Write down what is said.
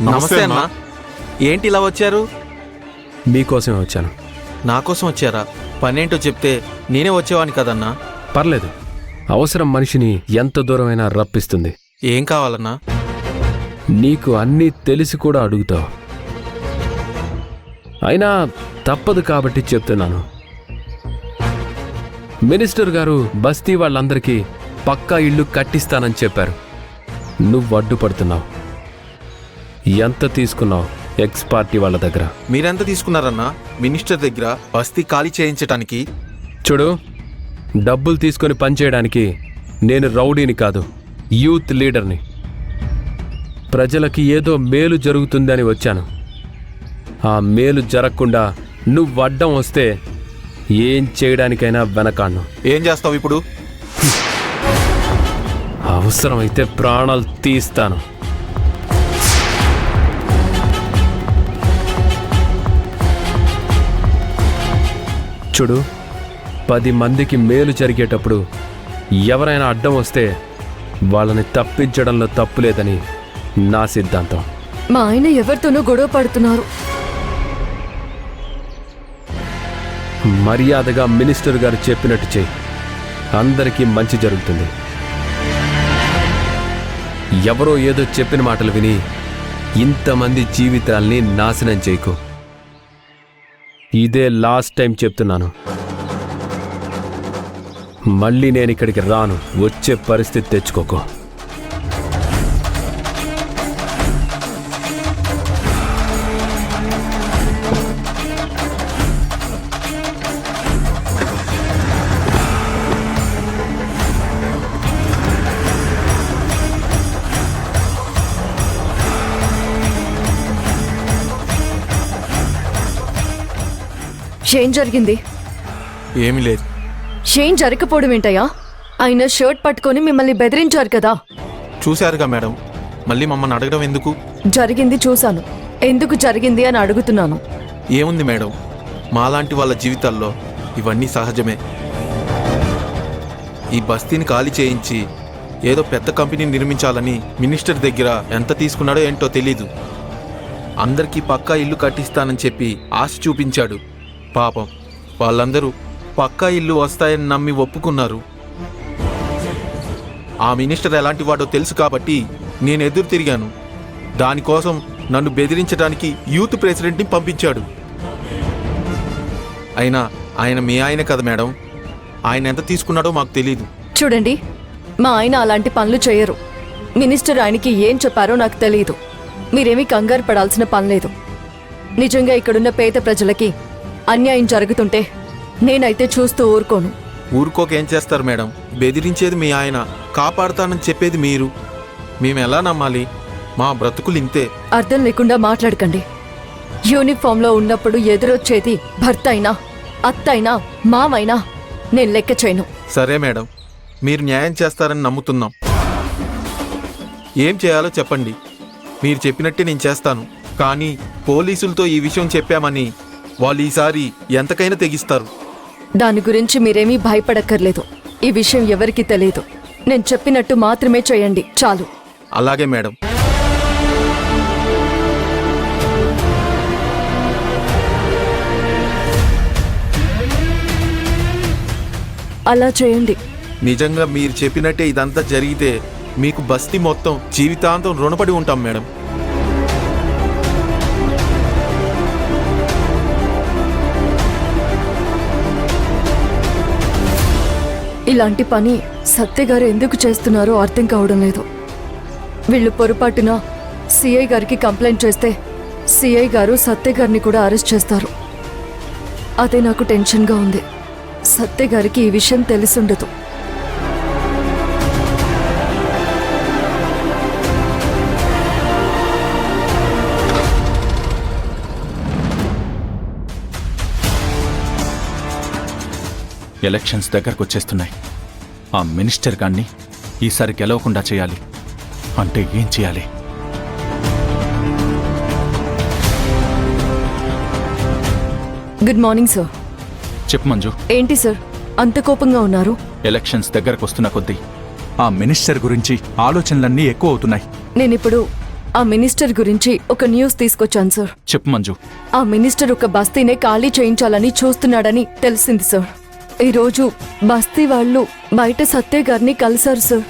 నమస్తే అన్నా. ఏంటి ఇలా వచ్చారు? మీకోసమే వచ్చాను. నా కోసం వచ్చారా? పనేంటో చెప్తే నేనే వచ్చేవాని కదన్నా. పర్లేదు, అవసరం మనిషిని ఎంత దూరమైనా రప్పిస్తుంది. ఏం కావాలన్నా? నీకు అన్నీ తెలిసి కూడా అడుగుతావు. అయినా తప్పదు కాబట్టి చెప్తున్నాను. మినిస్టర్ గారు బస్తీ వాళ్ళందరికీ పక్కా ఇల్లు కట్టిస్తానని చెప్పారు. నువ్వు అడ్డుపడుతున్నావు. ఎంత తీసుకున్నావు ఎక్స్ పార్టీ వాళ్ళ దగ్గర? మీరెంత తీసుకున్నారన్నా మినిస్టర్ దగ్గర బస్తీ ఖాళీ చేయించటానికి? చూడు, డబ్బులు తీసుకొని పనిచేయడానికి నేను రౌడీని కాదు, యూత్ లీడర్ని. ప్రజలకి ఏదో మేలు జరుగుతుందని వచ్చాను. ఆ మేలు జరగకుండా నువ్వు అడ్డం వస్తే ఏం చేయడానికైనా వెనకాడ్ను. ఏం చేస్తావు ఇప్పుడు? అవసరమైతే ప్రాణాలు తీస్తాను. చూడు, 10 మందికి మేలు జరిగేటప్పుడు ఎవరైనా అడ్డం వస్తే వాళ్ళని తప్పించడంలో తప్పులేదని నా సిద్ధాంతం. మా ఆయన ఎవరితోనూ గొడవ పడుతున్నారు. మర్యాదగా మినిస్టర్ గారు చెప్పినట్టు చెయ్యి. అందరికీ మంచి జరుగుతుంది. ఎవరో ఏదో చెప్పిన మాటలు విని ఇంతమంది జీవితాల్ని నాశనం చేయకు. ఇదే లాస్ట్ టైం చెప్తున్నాను. మళ్ళీ నేను ఇక్కడికి రాను. వచ్చే పరిస్థితి తెచ్చుకోకు. ఏం జరిగింది? ఏమీ లేదు. ఏం జరగకపోవడం ఏంటయ్యా? ఆయన షర్ట్ పట్టుకొని మిమ్మల్ని బెదిరించారు కదా. చూశారుగా మేడం, మళ్ళీ మమ్మల్ని అడగడం ఎందుకు? జరిగింది చూశాను, ఎందుకు జరిగింది అని అడుగుతున్నాను. ఏముంది మేడం, మాలాంటి వాళ్ళ జీవితాల్లో ఇవన్నీ సహజమే. ఈ బస్తీని ఖాళీ చేయించి ఏదో పెద్ద కంపెనీ నిర్మించాలని మినిస్టర్ దగ్గర ఎంత తీసుకున్నాడో ఏంటో తెలీదు. అందరికీ పక్కా ఇల్లు కట్టిస్తానని చెప్పి ఆశ చూపించాడు. పాపం వాళ్ళందరూ పక్కా ఇల్లు వస్తాయని నమ్మి ఒప్పుకున్నారు. ఆ మినిస్టర్ ఎలాంటి వాడో తెలుసు కాబట్టి నేను ఎదురు తిరిగాను. దానికోసం నన్ను బెదిరించడానికి యూత్ ప్రెసిడెంట్ని పంపించాడు. అయినా ఆయన మీ ఆయన కదా మేడం, ఆయన ఎంత తీసుకున్నాడో మాకు తెలీదు. చూడండి, మా ఆయన అలాంటి పనులు చేయరు. మినిస్టర్ ఆయనకి ఏం చెప్పారో నాకు తెలియదు. మీరేమీ కంగారు పడాల్సిన పనిలేదు. నిజంగా ఇక్కడున్న పేద ప్రజలకి అన్యాయం జరుగుతుంటే నేనైతే చూస్తూ ఊరుకోను. ఊరుకోకేం చేస్తారు మేడం? బెదిరించేది మీ ఆయన, కాపాడుతానని చెప్పేది మీరు. మేము ఎలా నమ్మాలి? మా బ్రతుకులు ఇంతే. అర్థం లేకుండా మాట్లాడకండి. యూనిఫామ్లో ఉన్నప్పుడు ఎదురొచ్చేది భర్త అయినా, అత్త అయినా, మావైనా నేను లెక్క చేయను. సరే మేడం, మీరు న్యాయం చేస్తారని నమ్ముతున్నాం. ఏం చేయాలో చెప్పండి. మీరు చెప్పినట్టే నేను చేస్తాను. కానీ పోలీసులతో ఈ విషయం చెప్పామని వాళ్ళు ఈసారి ఎంతకైనా తెగిస్తారు. దాని గురించి మీరేమీ భయపడక్కర్లేదు. ఈ విషయం ఎవరికీ తెలియదు. నేను చెప్పినట్టు మాత్రమే చేయండి, చాలు. అలాగే మేడం. అలా చేయండి. నిజంగా మీరు చెప్పినట్టే ఇదంతా జరిగితే మీకు బస్తీ మొత్తం జీవితాంతం రుణపడి ఉంటాం మేడం. ఇలాంటి పని సత్య గారు ఎందుకు చేస్తున్నారో అర్థం కావడం లేదు. వీళ్ళు పొరపాటున సిఐ గారికి కంప్లైంట్ చేస్తే సిఐ గారు సత్య గారిని కూడా అరెస్ట్ చేస్తారు. అదే నాకు టెన్షన్గా ఉంది. సత్య గారికి ఈ విషయం తెలిసుండదు. ఎలక్షన్స్ దగ్గరకు వచ్చేస్తున్నాయి. ఆ మినిస్టర్ గాన్ని ఈసారి గెలవకుండా చేయాలి. అంటే ఏం చేయాలి? Good morning sir. చెప్పు మంజు. ఏంటి సార్ అంత కోపంగా ఉన్నారు? ఎలక్షన్స్ దగ్గరకు వస్తున్న కొద్దీ ఆ మినిస్టర్ గురించి ఆలోచనలన్నీ ఎక్కువ అవుతున్నాయి. నేనిప్పుడు ఆ మినిస్టర్ గురించి ఒక న్యూస్ తీసుకొచ్చాను సార్. చెప్పు మంజు. ఆ మినిస్టర్ ఒక బస్తీనే ఖాళీ చేయించాలని చూస్తున్నాడని తెలిసింది సార్. ఈరోజు బస్తీ వాళ్ళు బయట సత్య గారిని కలిశారు సార్.